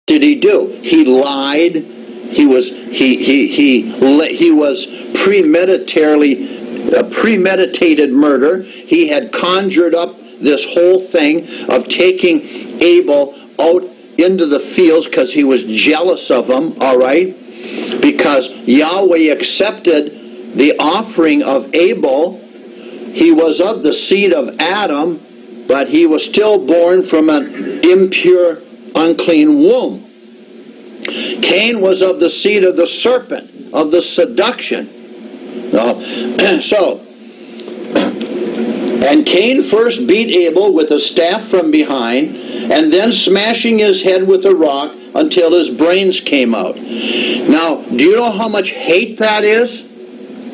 did he do? He lied. He was premeditated murder. He had conjured up this whole thing of taking Abel out into the fields because he was jealous of him, all right? Because Yahweh accepted the offering of Abel. He was of the seed of Adam, but he was still born from an impure, unclean womb. Cain was of the seed of the serpent, of the seduction. And Cain first beat Abel with a staff from behind, and then smashing his head with a rock until his brains came out. Now, do you know how much hate that is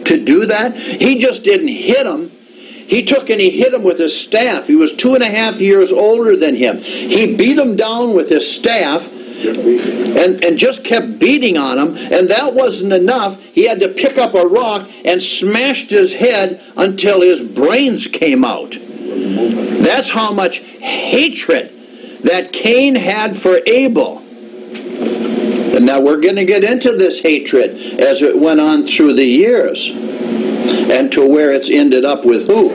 to do that? He just didn't hit him. He took and he hit him with his staff. He was 2.5 years older than him. He beat him down with his staff and just kept beating on him, and that wasn't enough. He had to pick up a rock and smashed his head until his brains came out. That's how much hatred that Cain had for Abel. And now we're going to get into this hatred as it went on through the years and to where it's ended up with who.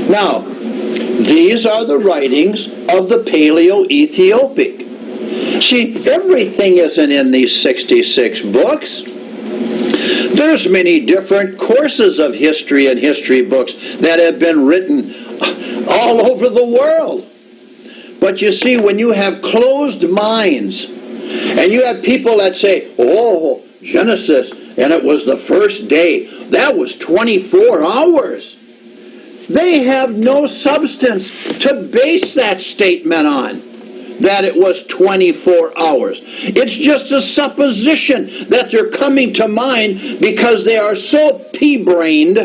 Now, these are the writings of the Paleo-Ethiopic. See, everything isn't in these 66 books. There's many different courses of history and history books that have been written all over the world. But you see, when you have closed minds, and you have people that say, oh, Genesis, and it was the first day, that was 24 hours. They have no substance to base that statement on, that it was 24 hours. It's just a supposition that they're coming to mind because they are so pea-brained.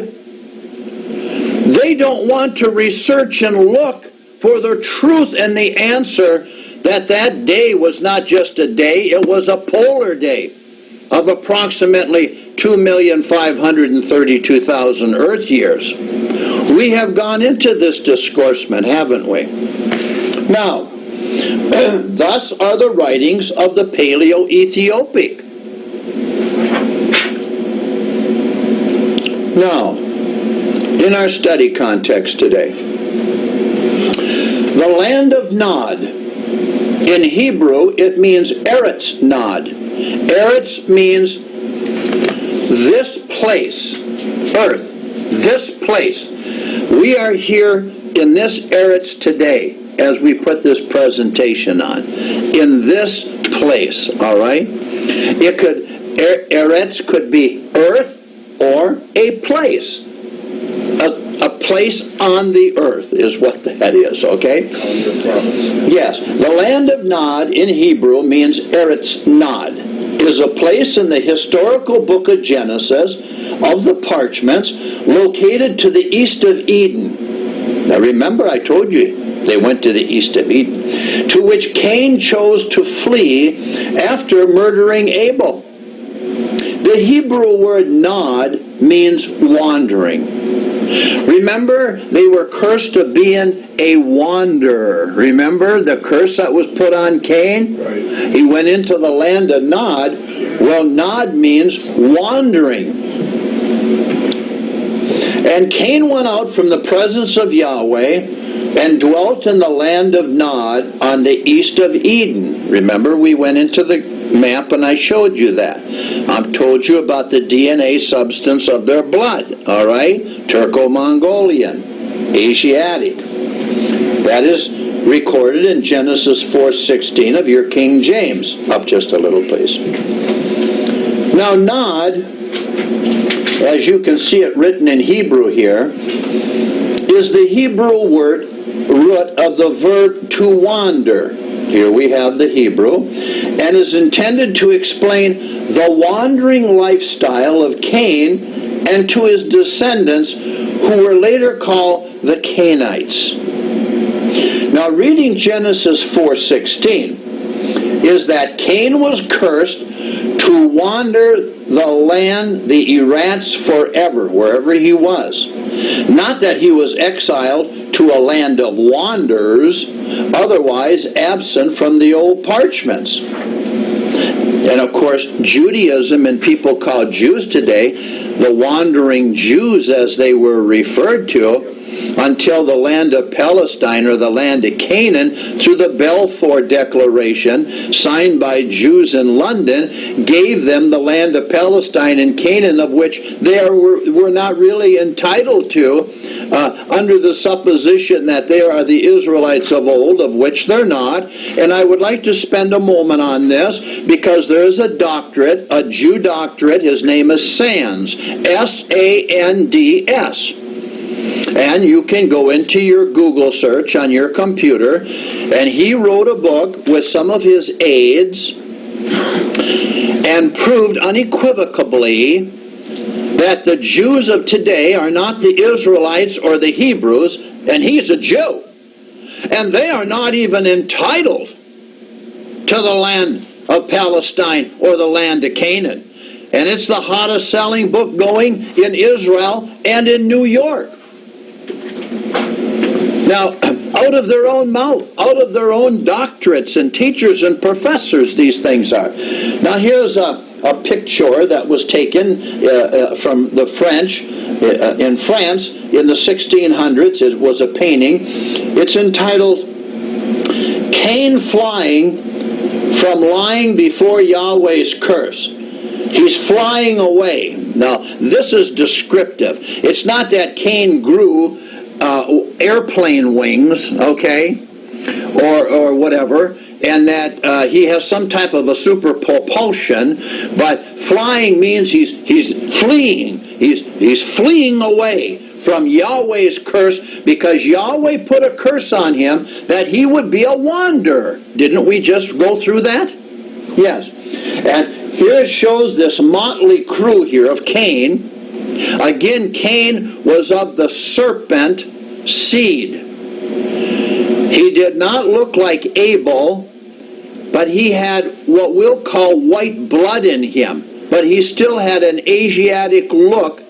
They don't want to research and look for the truth and the answer that day was not just a day, it was a polar day of approximately 2,532,000 Earth years. We have gone into this discoursement, haven't we? Now, thus are the writings of the Paleo-Ethiopic. Now, in our study context today, the land of Nod, in Hebrew, it means Eretz Nod. Eretz means this place, earth, this place. We are here in this Eretz today as we put this presentation on. In this place, all right? It could, Eretz could be earth or a place. A place on the earth is what that is, okay? Yes. The land of Nod in Hebrew means Eretz Nod. It is a place in the historical book of Genesis of the parchments located to the east of Eden. Now remember, I told you they went to the east of Eden, to which Cain chose to flee after murdering Abel. The Hebrew word Nod means wandering. Remember, they were cursed of being a wanderer. Remember the curse that was put on Cain? Right. He went into the land of Nod. Well, Nod means wandering. And Cain went out from the presence of Yahweh and dwelt in the land of Nod on the east of Eden. Remember, we went into the map and I showed you that. I've told you about the DNA substance of their blood, all right? Turco-Mongolian, Asiatic. That is recorded in Genesis 4:16 of your King James. Up just a little, please. Now, Nod, as you can see it written in Hebrew here, is the Hebrew root of the verb to wander. Here we have the Hebrew, and is intended to explain the wandering lifestyle of Cain and to his descendants, who were later called the Cainites. Now, reading Genesis 4:16 is that Cain was cursed to wander the land, the Erats, forever, wherever he was. Not that he was exiled to a land of wanderers, otherwise absent from the old parchments. And of course, Judaism, and people called Jews today, the wandering Jews as they were referred to, until the land of Palestine, or the land of Canaan, through the Balfour Declaration, signed by Jews in London, gave them the land of Palestine and Canaan, of which they were not really entitled to, under the supposition that they are the Israelites of old, of which they're not. And I would like to spend a moment on this, because there is a doctorate, a Jew doctorate. His name is Sands, S-A-N-D-S. And you can go into your Google search on your computer, and he wrote a book with some of his aides and proved unequivocally that the Jews of today are not the Israelites or the Hebrews, and he's a Jew. And they are not even entitled to the land of Palestine or the land of Canaan. And it's the hottest selling book going in Israel and in New York. Now, out of their own mouth, out of their own doctorates and teachers and professors, these things are. Now, here's a picture that was taken from the French, in France, in the 1600s. It was a painting. It's entitled, "Cain Flying from Lying Before Yahweh's Curse." He's flying away. Now, this is descriptive. It's not that Cain grew airplane wings, okay, or whatever, and that he has some type of a super propulsion, but flying means he's fleeing. He's fleeing away from Yahweh's curse, because Yahweh put a curse on him that he would be a wanderer. Didn't we just go through that? Yes. And here it shows this motley crew here of Cain. Again, Cain was of the serpent seed. He did not look like Abel, but he had what we'll call white blood in him. But he still had an Asiatic look,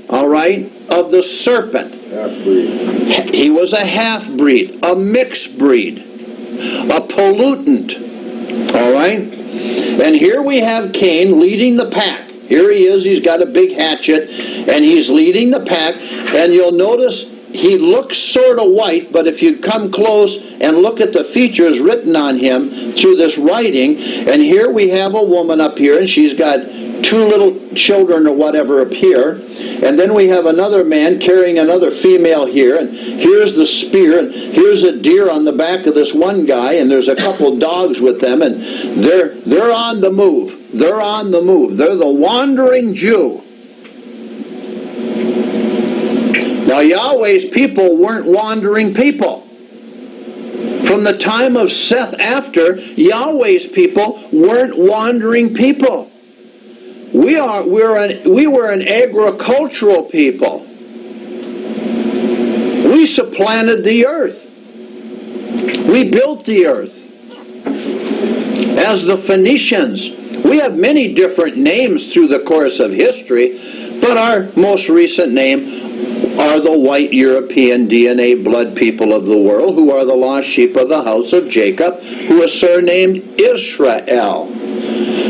all right, of the serpent. Half-breed. He was a half-breed, a mixed breed, a pollutant, all right? And here we have Cain leading the pack. Here he is, he's got a big hatchet, and he's leading the pack, and you'll notice he looks sort of white, but if you come close and look at the features written on him through this writing, and here we have a woman up here, and she's got two little children or whatever up here, and then we have another man carrying another female here, and here's the spear, and here's a deer on the back of this one guy, and there's a couple dogs with them, and they're on the move. They're on the move. They're the wandering Jew. Now, Yahweh's people weren't wandering people. From the time of Seth after, Yahweh's people weren't wandering people. We were an agricultural people. We supplanted the earth. We built the earth. As the Phoenicians. We have many different names through the course of history, but our most recent name are the white European DNA blood people of the world, who are the lost sheep of the house of Jacob, who is surnamed Israel.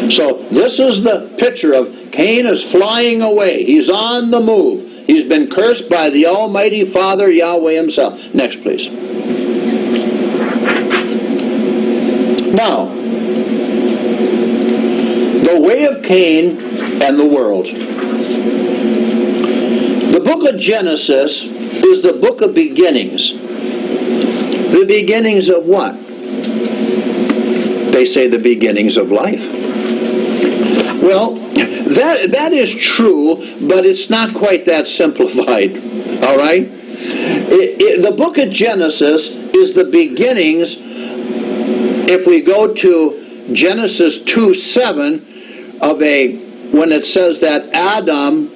So this is the picture of Cain is flying away. He's on the move. He's been cursed by the Almighty Father, Yahweh himself. Next, please. Now, the way of Cain and the world. The book of Genesis is the book of beginnings. The beginnings of what? They say the beginnings of life. Well, that is true, but it's not quite that simplified. All right? The book of Genesis is the beginnings. If we go to Genesis 2:7, when it says that Adam,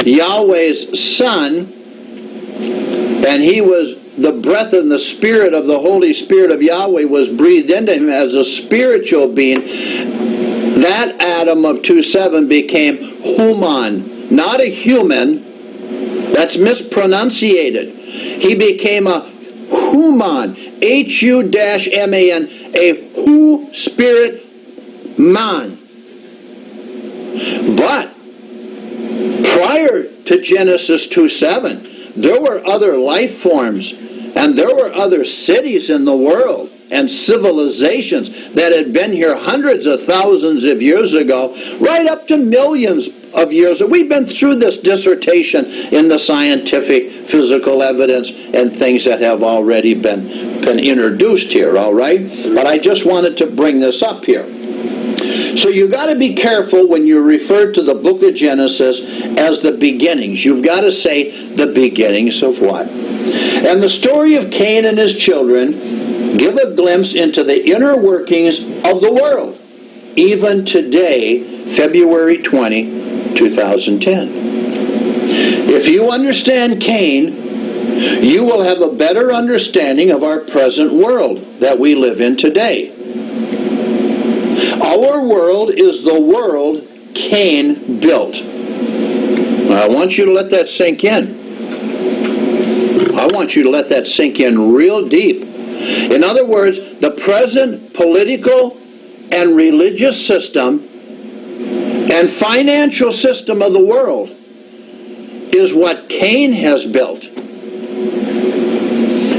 Yahweh's son, and he was the breath and the spirit of the Holy Spirit of Yahweh was breathed into him as a spiritual being. That Adam of 2:7 became human, not a human, That's mispronunciated. He became a human, H-U-M-A-N, a who spirit man. But prior to Genesis 2:7, there were other life forms, and there were other cities in the world and civilizations that had been here hundreds of thousands of years ago, right up to millions of years. We've been through this dissertation in the scientific physical evidence and things that have already been introduced here, all right? But I just wanted to bring this up here. So you've got to be careful when you refer to the book of Genesis as the beginnings. You've got to say the beginnings of what? And the story of Cain and his children give a glimpse into the inner workings of the world, even today, February 20, 2010. If you understand Cain, you will have a better understanding of our present world that we live in today. Our world is the world Cain built. I want you to let that sink in. I want you to let that sink in real deep. In other words, the present political and religious system and financial system of the world is what Cain has built.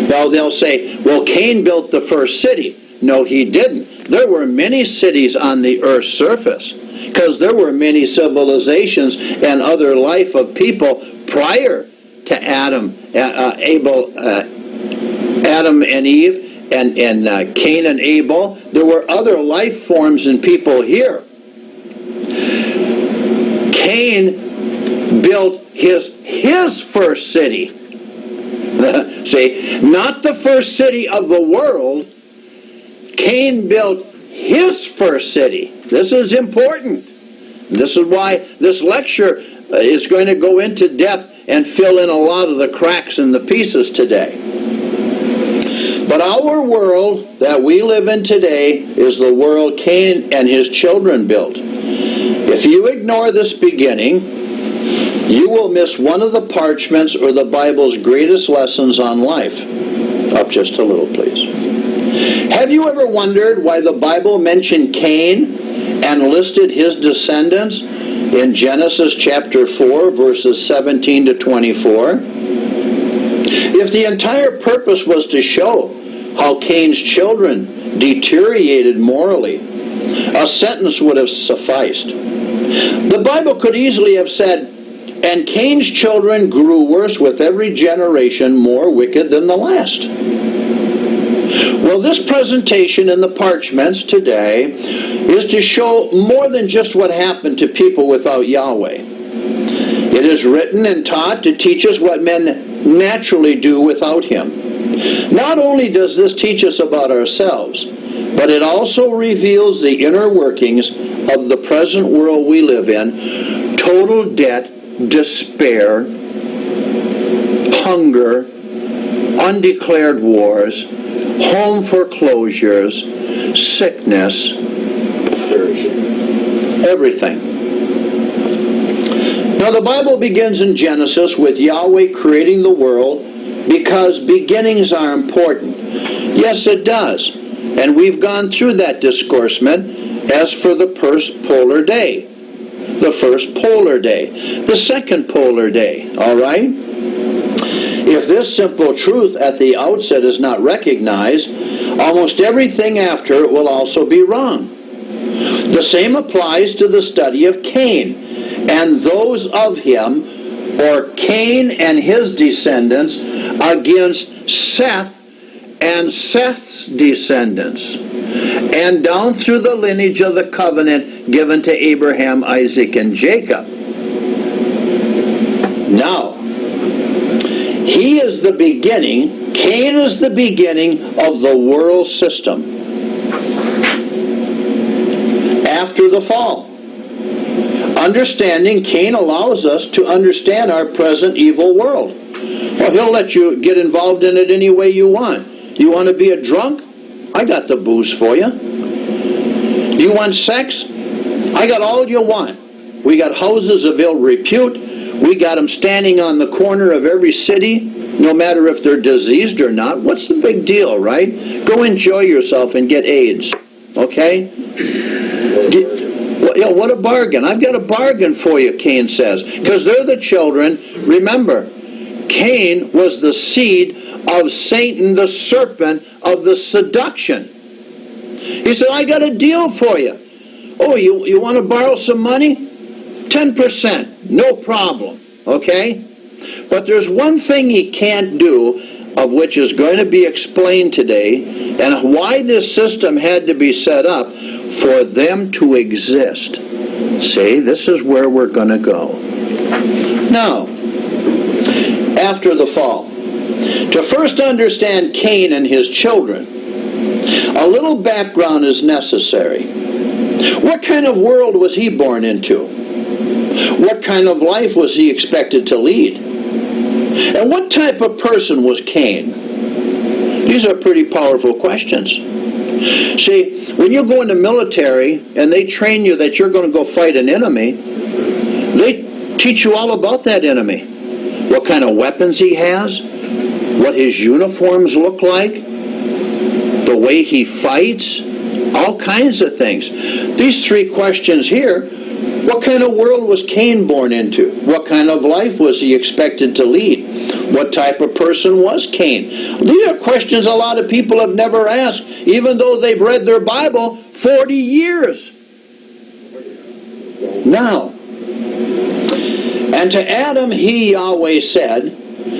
Now they'll say, well, Cain built the first city. No, he didn't. There were many cities on the earth's surface because there were many civilizations and other life of people prior to Adam and Eve and Cain and Abel. There were other life forms and people here. Cain built his first city. See, not the first city of the world. Cain built his first city. This is important. This is why this lecture is going to go into depth and fill in a lot of the cracks and the pieces today. But our world that we live in today is the world Cain and his children built. If you ignore this beginning, you will miss one of the parchments or the Bible's greatest lessons on life. Up just a little, please. Have you ever wondered why the Bible mentioned Cain and listed his descendants in Genesis chapter 4, verses 17 to 24? If the entire purpose was to show how Cain's children deteriorated morally, a sentence would have sufficed. The Bible could easily have said, and Cain's children grew worse with every generation, more wicked than the last. Well, this presentation in the parchments today is to show more than just what happened to people without Yahweh. It is written and taught to teach us what men naturally do without Him. Not only does this teach us about ourselves, but it also reveals the inner workings of the present world we live in: total debt, despair, hunger, undeclared wars, home foreclosures, sickness, everything. Now the Bible begins in Genesis with Yahweh creating the world because beginnings are important. Yes, it does. And we've gone through that discoursement as for the first polar day. The first polar day. The second polar day. All right? If this simple truth at the outset is not recognized, almost everything after it will also be wrong. The same applies to the study of Cain and those of him, or Cain and his descendants, against Seth and Seth's descendants, and down through the lineage of the covenant given to Abraham, Isaac, and Jacob. Now, he is the beginning, Cain is the beginning of the world system after the fall. Understanding Cain allows us to understand our present evil world. Well, he'll let you get involved in it any way you want. You want to be a drunk? I got the booze for you. You want sex? I got all you want. We got houses of ill repute. We got them standing on the corner of every city, no matter if they're diseased or not. What's the big deal, right? Go enjoy yourself and get AIDS, okay? Well, what a bargain. I've got a bargain for you, Cain says, because they're the children. Remember, Cain was the seed of Satan, the serpent of the seduction. He said, I got a deal for you. Oh, you want to borrow some money? 10%, no problem, okay? But there's one thing he can't do, of which is going to be explained today, and why this system had to be set up for them to exist. See, this is where we're going to go. Now, after the fall, to first understand Cain and his children, a little background is necessary. What kind of world was he born into? What kind of life was he expected to lead? And what type of person was Cain? These are pretty powerful questions. See, when you go in the military and they train you that you're going to go fight an enemy, they teach you all about that enemy. What kind of weapons he has, what his uniforms look like, the way he fights, all kinds of things. These three questions here: what kind of world was Cain born into? What kind of life was he expected to lead? What type of person was Cain? These are questions a lot of people have never asked, even though they've read their Bible 40 years. Now, and to Adam he, Yahweh, said,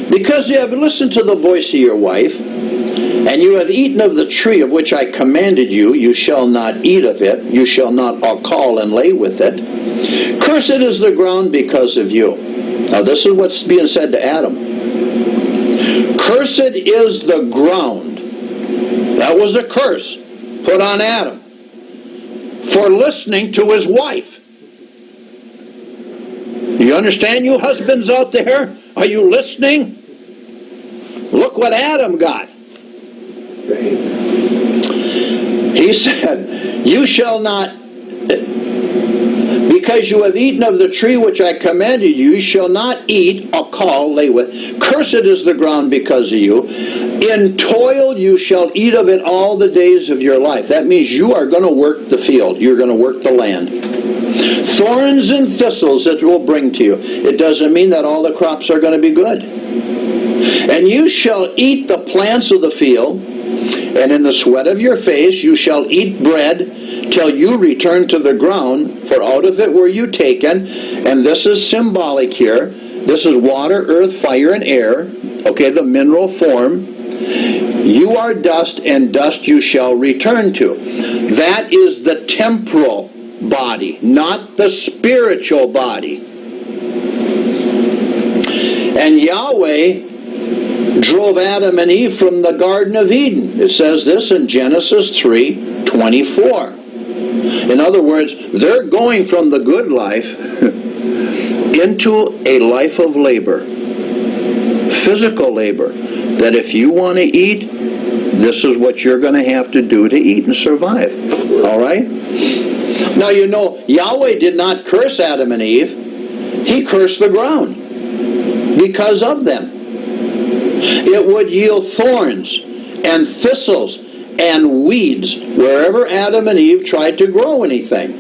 because you have listened to the voice of your wife, and you have eaten of the tree of which I commanded you, you shall not eat of it, you shall not call and lay with it. Cursed is the ground because of you. Now this is what's being said to Adam. Cursed is the ground. That was a curse put on Adam for listening to his wife. You understand, you husbands out there? Are you listening? Look what Adam got. He said, you shall not, because you have eaten of the tree which I commanded you, you shall not eat or call, lay with. Cursed is the ground because of you. In toil you shall eat of it all the days of your life. That means you are going to work the field. You're going to work the land. Thorns and thistles it will bring to you. It doesn't mean that all the crops are going to be good. And you shall eat the plants of the field, and in the sweat of your face you shall eat bread till you return to the ground, for out of it were you taken. And this is symbolic here. This is water, earth, fire, and air. Okay, the mineral form. You are dust, and dust you shall return to. That is the temporal body, not the spiritual body. And Yahweh drove Adam and Eve from the Garden of Eden. It says this in Genesis 3:24. In other words, they're going from the good life into a life of labor, physical labor, that if you want to eat, this is what you're going to have to do to eat and survive. All right? Now, you know, Yahweh did not curse Adam and Eve. He cursed the ground because of them. It would yield thorns and thistles and weeds wherever Adam and Eve tried to grow anything.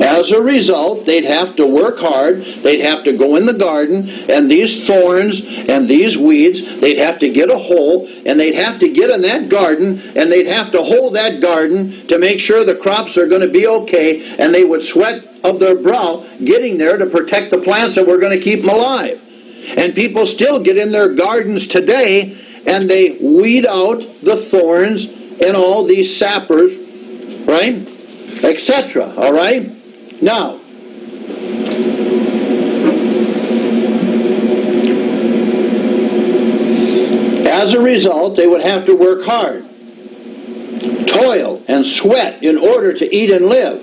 As a result, they'd have to work hard, they'd have to go in the garden, and these thorns and these weeds, they'd have to get a hole, and they'd have to get in that garden, and they'd have to hold that garden to make sure the crops are going to be okay, and they would sweat of their brow getting there to protect the plants that were going to keep them alive. And people still get in their gardens today, and they weed out the thorns and all these sappers, right? Etc. All right? Now, as a result, they would have to work hard, toil, and sweat in order to eat and live.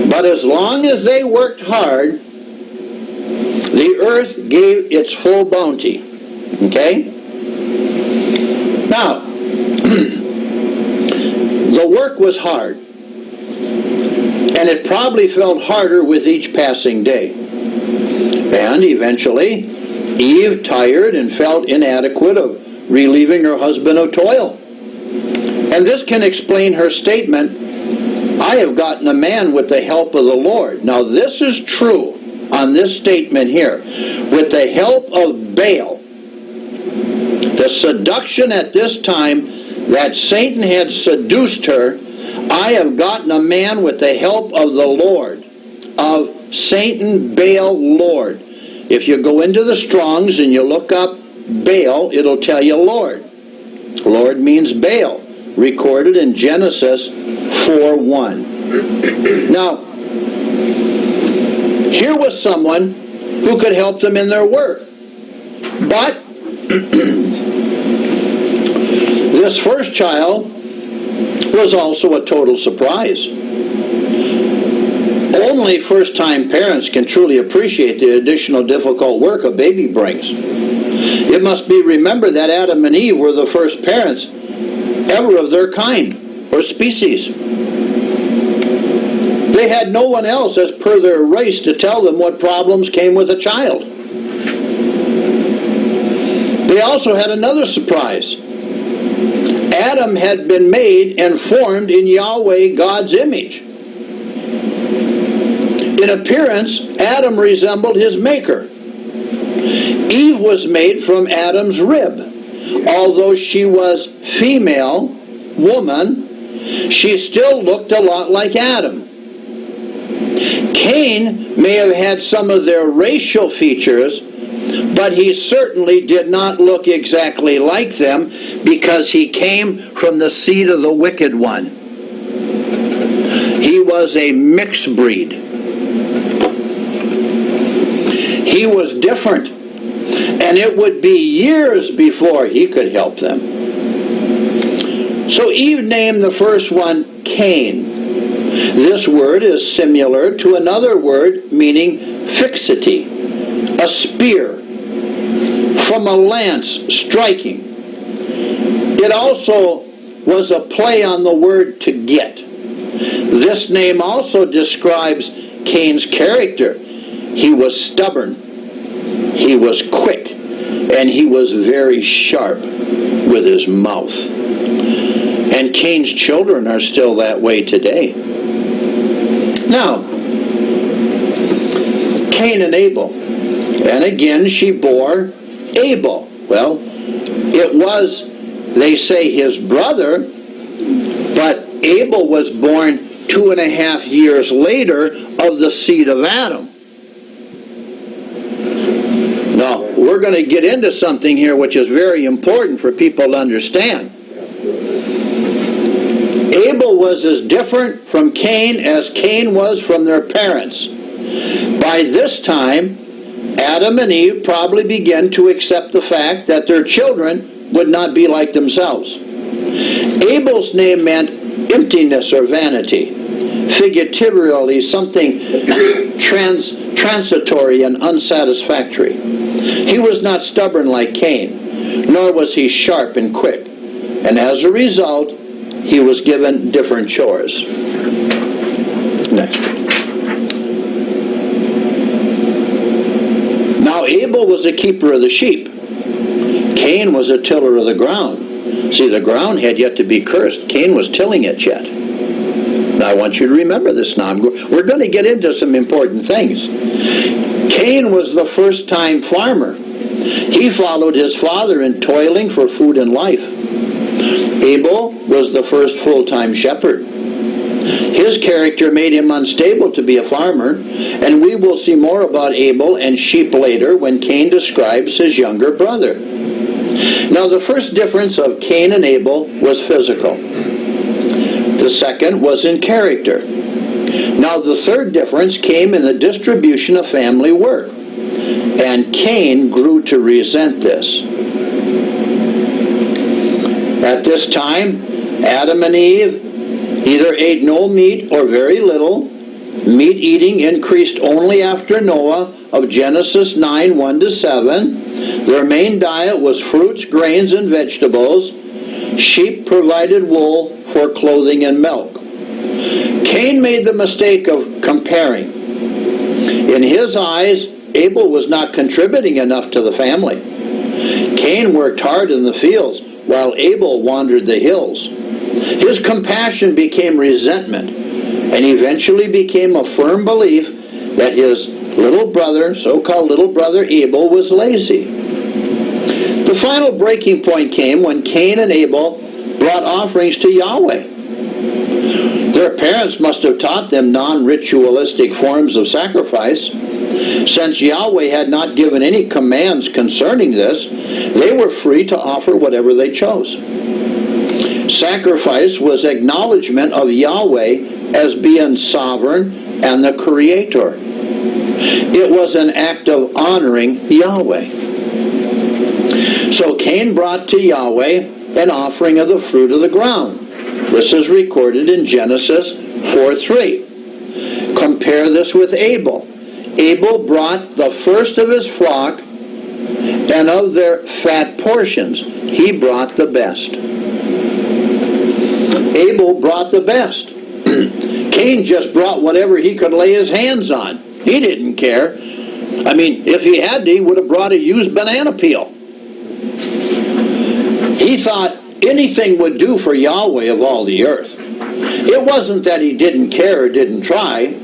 But as long as they worked hard, the earth gave its full bounty. Okay? Now, the work was hard, and it probably felt harder with each passing day. And eventually, Eve, tired and felt inadequate of relieving her husband of toil. And this can explain her statement, I have gotten a man with the help of the Lord. Now this is true on this statement here. With the help of Baal. The seduction at this time that Satan had seduced her, I have gotten a man with the help of the Lord. Of Satan, Baal, Lord. If you go into the Strongs and you look up Baal, it'll tell you Lord. Lord means Baal. Recorded in Genesis 4:1. Now, here was someone who could help them in their work. But this first child was also a total surprise. Only first-time parents can truly appreciate the additional difficult work a baby brings. It must be remembered that Adam and Eve were the first parents ever of their kind or species. They had no one else as per their race to tell them what problems came with a child. They also had another surprise. Adam had been made and formed in Yahweh God's image. In appearance, Adam resembled his maker. Eve was made from Adam's rib. Although she was female, woman, she still looked a lot like Adam. Cain may have had some of their racial features, but he certainly did not look exactly like them because he came from the seed of the wicked one. He was a mixed breed. He was different. And it would be years before he could help them. So Eve named the first one Cain. This word is similar to another word meaning fixity, a spear, from a lance striking. It also was a play on the word to get. This name also describes Cain's character. He was stubborn. He was quick, and he was very sharp with his mouth. And Cain's children are still that way today. Now, Cain and Abel. And again, she bore Abel. Well, it was, they say, his brother, but Abel was born 2.5 years later of the seed of Adam. Now, we're going to get into something here which is very important for people to understand. Abel was as different from Cain as Cain was from their parents. By this time, Adam and Eve probably began to accept the fact that their children would not be like themselves. Abel's name meant emptiness or vanity, figuratively something transitory and unsatisfactory. He was not stubborn like Cain, nor was he sharp and quick, and as a result, he was given different chores. Next. Now Abel was a keeper of the sheep. Cain was a tiller of the ground. See, the ground had yet to be cursed. Cain was tilling it yet. Now I want you to remember this now. We're going to get into some important things. Cain was the first-time farmer. He followed his father in toiling for food and life. Abel was the first full-time shepherd. His character made him unstable to be a farmer, and we will see more about Abel and sheep later when Cain describes his younger brother. Now the first difference of Cain and Abel was physical. The second was in character. Now the third difference came in the distribution of family work, and Cain grew to resent this. At this time, Adam and Eve either ate no meat or very little. Meat eating increased only after Noah of Genesis 9, 1-7. Their main diet was fruits, grains, and vegetables. Sheep provided wool for clothing and milk. Cain made the mistake of comparing. In his eyes, Abel was not contributing enough to the family. Cain worked hard in the fields, while Abel wandered the hills. His compassion became resentment, and eventually became a firm belief that his little brother, so-called little brother Abel, was lazy. The final breaking point came when Cain and Abel brought offerings to Yahweh. Their parents must have taught them non-ritualistic forms of sacrifice. Since Yahweh had not given any commands concerning this, they were free to offer whatever they chose. Sacrifice was acknowledgement of Yahweh as being sovereign and the creator. It was an act of honoring Yahweh. So Cain brought to Yahweh an offering of the fruit of the ground. This is recorded in Genesis 4:3. Compare this with Abel. Abel brought the first of his flock, and of their fat portions he brought the best. Abel brought the best. Cain just brought whatever he could lay his hands on. He didn't care. I mean, if he had to, he would have brought a used banana peel. He thought anything would do for Yahweh of all the earth. It wasn't that he didn't care or didn't try.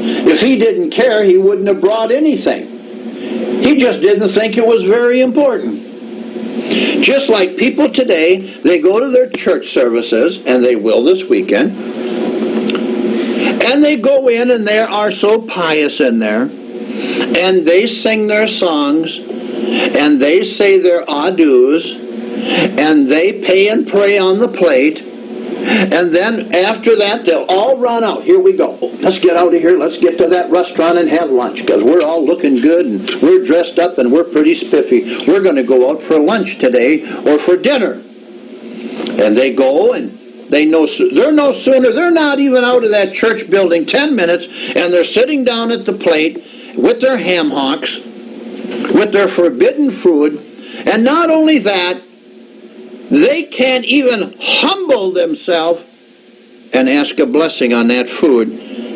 If he didn't care, he wouldn't have brought anything. He just didn't think it was very important. Just like people today, they go to their church services, and they will this weekend, and they go in and they are so pious in there, and they sing their songs, and they say their adieus, and they pay and pray on the plate, and then after that they'll all run out. Here we go. Let's get out of here. Let's get to that restaurant and have lunch, because we're all looking good and we're dressed up and we're pretty spiffy. We're going to go out for lunch today or for dinner. And they go, and they're no sooner, they're not even out of that church building 10 minutes, and they're sitting down at the plate with their ham hocks, with their forbidden food. And not only that, they can't even humble themselves and ask a blessing on that food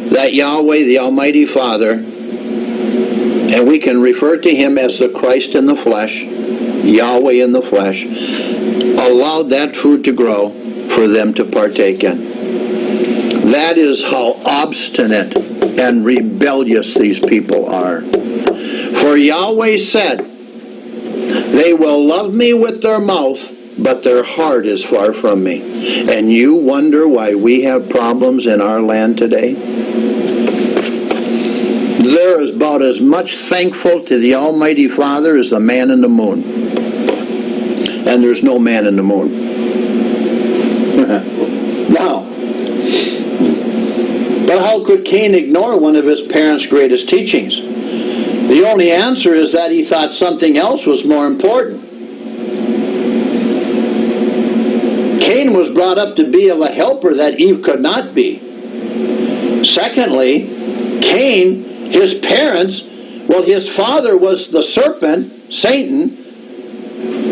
that Yahweh, the Almighty Father, and we can refer to him as the Christ in the flesh, Yahweh in the flesh, allowed that food to grow for them to partake in. That is how obstinate and rebellious these people are. For Yahweh said, "They will love me with their mouth, but their heart is far from me." And you wonder why we have problems in our land today? There is about as much thankful to the Almighty Father as the man in the moon. And there's no man in the moon. Now, but how could Cain ignore one of his parents' greatest teachings? The only answer is that he thought something else was more important. Cain was brought up to be of a helper that Eve could not be. Secondly, Cain, his parents, well, his father was the serpent, Satan,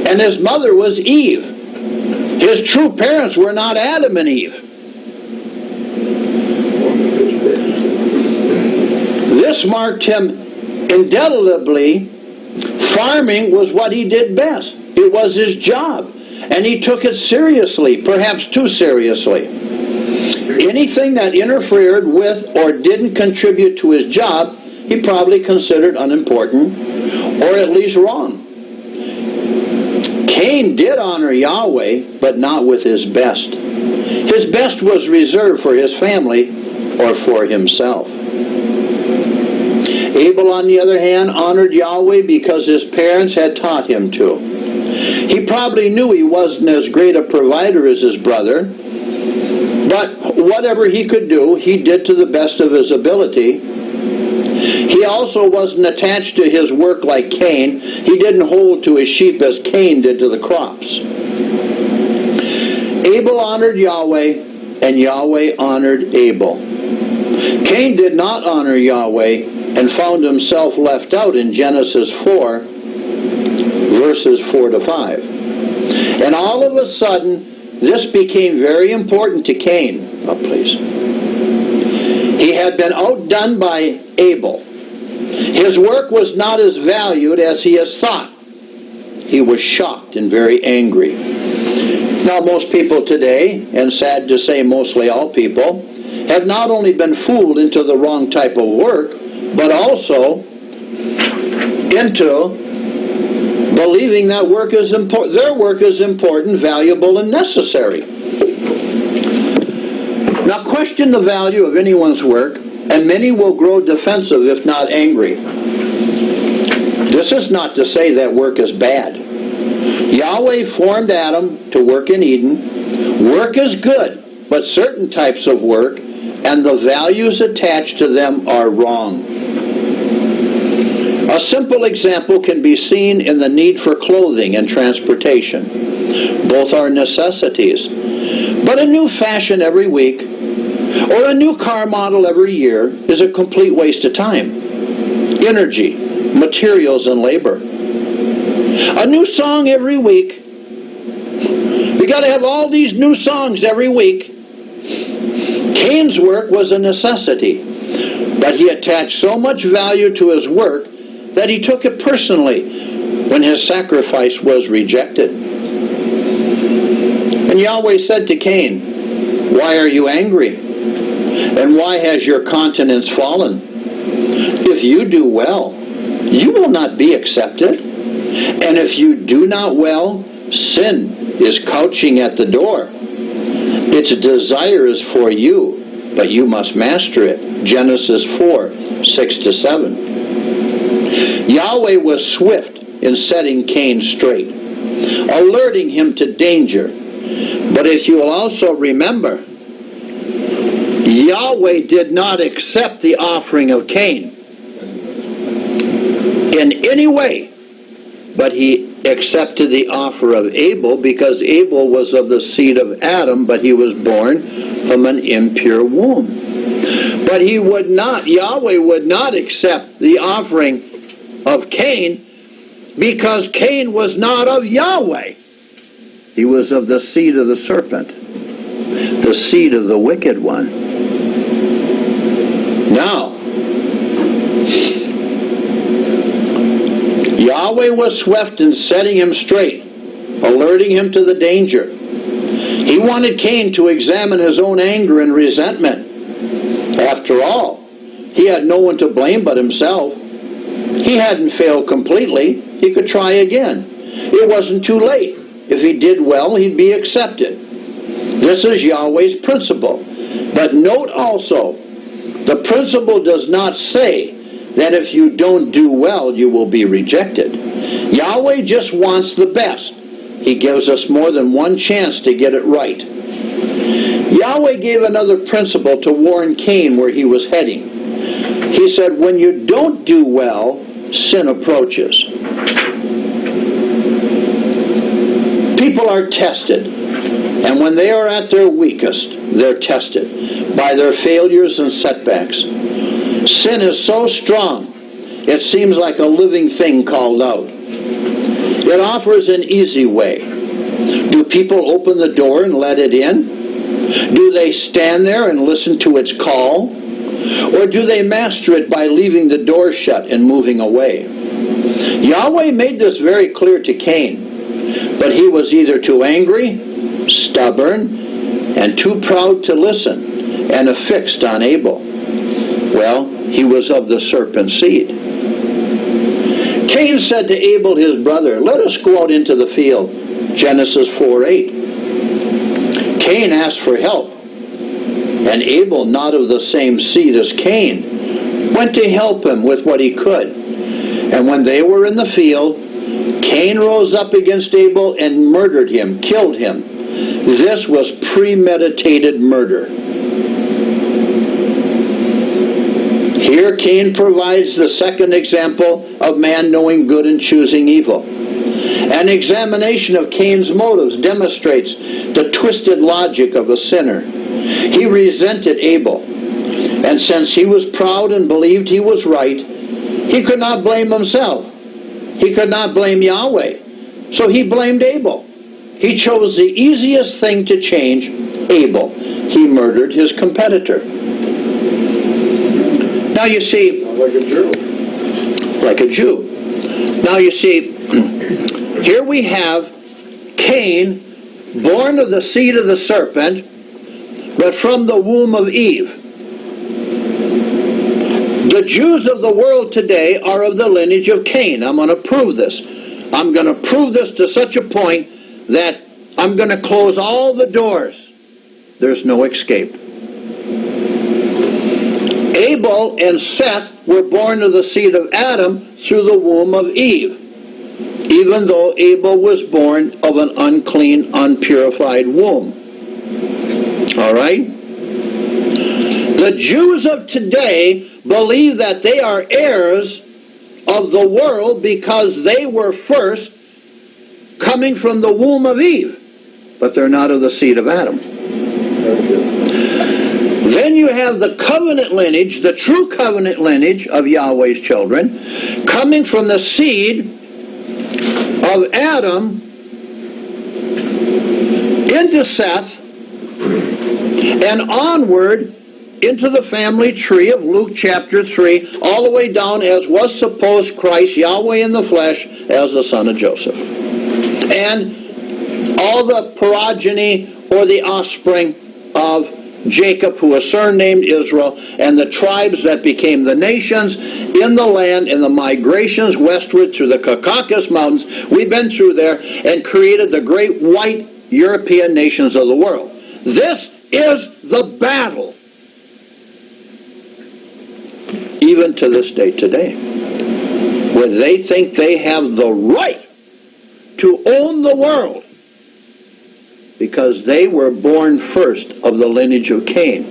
and his mother was Eve. His true parents were not Adam and Eve. This marked him indelibly. Farming was what he did best. It was his job. And he took it seriously, perhaps too seriously. Anything that interfered with or didn't contribute to his job, he probably considered unimportant, or at least wrong. Cain did honor Yahweh, but not with his best. His best was reserved for his family or for himself. Abel, on the other hand, honored Yahweh because his parents had taught him to. He probably knew he wasn't as great a provider as his brother, but whatever he could do, he did to the best of his ability. He also wasn't attached to his work like Cain. He didn't hold to his sheep as Cain did to the crops. Abel honored Yahweh, and Yahweh honored Abel. Cain did not honor Yahweh and found himself left out in Genesis 4, verses 4 to 5. And all of a sudden, this became very important to Cain. Oh, please. He had been outdone by Abel. His work was not as valued as he has thought. He was shocked and very angry. Now, most people today, and sad to say mostly all people, have not only been fooled into the wrong type of work, but also into believing that work is important. Their work is important, valuable, and necessary. Now, question the value of anyone's work, and many will grow defensive if not angry. This is not to say that work is bad. Yahweh formed Adam to work in Eden. Work is good, but certain types of work and the values attached to them are wrong. A simple example can be seen in the need for clothing and transportation. Both are necessities. But a new fashion every week or a new car model every year is a complete waste of time, energy, materials, and labor. A new song every week. We got to have all these new songs every week. Cain's work was a necessity, but he attached so much value to his work that he took it personally when his sacrifice was rejected. And Yahweh said to Cain, "Why are you angry? And why has your countenance fallen? If you do well, you will not be accepted. And if you do not well, sin is couching at the door. Its desire is for you, but you must master it." Genesis 4, 6-7. Yahweh was swift in setting Cain straight, alerting him to danger. But if you will also remember, Yahweh did not accept the offering of Cain in any way, but he accepted the offer of Abel because Abel was of the seed of Adam, but he was born from an impure womb. But Yahweh would not accept the offering of Cain because Cain was not of Yahweh. He was of the seed of the serpent, the seed of the wicked one. Now, Yahweh was swift in setting him straight, alerting him to the danger. He wanted Cain to examine his own anger and resentment. After all, he had no one to blame but himself. He hadn't failed completely. He could try again. It wasn't too late. If he did well, he'd be accepted. This is Yahweh's principle. But note also, the principle does not say that if you don't do well, you will be rejected. Yahweh just wants the best. He gives us more than one chance to get it right. Yahweh gave another principle to warn Cain where he was heading. He said, when you don't do well, sin approaches. People are tested, and when they are at their weakest, they're tested by their failures and setbacks. Sin is so strong, it seems like a living thing called out. It offers an easy way. Do people open the door and let it in? Do they stand there and listen to its call? Or do they master it by leaving the door shut and moving away? Yahweh made this very clear to Cain, but he was either too angry, stubborn, and too proud to listen, and affixed on Abel. Well, he was of the serpent seed. Cain said to Abel his brother, "Let us go out into the field." Genesis 4:8. Cain asked for help, and Abel, not of the same seed as Cain, went to help him with what he could. And when they were in the field, Cain rose up against Abel and murdered him, killed him. This was premeditated murder. Here Cain provides the second example of man knowing good and choosing evil. An examination of Cain's motives demonstrates the twisted logic of a sinner. He resented Abel, and since he was proud and believed he was right, he could not blame himself. He could not blame Yahweh, so he blamed Abel. He chose the easiest thing to change, Abel. He murdered his competitor. Now you see, like a Jew. Now you see, here we have Cain, born of the seed of the serpent, but from the womb of Eve. The Jews of the world today are of the lineage of Cain. I'm going to prove this. I'm going to prove this to such a point that I'm going to close all the doors. There's no escape. Abel and Seth were born of the seed of Adam through the womb of Eve, even though Abel was born of an unclean, unpurified womb. All right? The Jews of today believe that they are heirs of the world because they were first coming from the womb of Eve, but they're not of the seed of Adam. Then you have the covenant lineage, the true covenant lineage of Yahweh's children, coming from the seed of Adam into Seth and onward into the family tree of Luke chapter 3, all the way down as was supposed Christ, Yahweh in the flesh, as the son of Joseph. And all the progeny or the offspring of Jacob, who was surnamed Israel, and the tribes that became the nations in the land, in the migrations westward through the Caucasus Mountains. We've been through there and created the great white European nations of the world. This is the battle, even to this day today, where they think they have the right to own the world because they were born first of the lineage of Cain.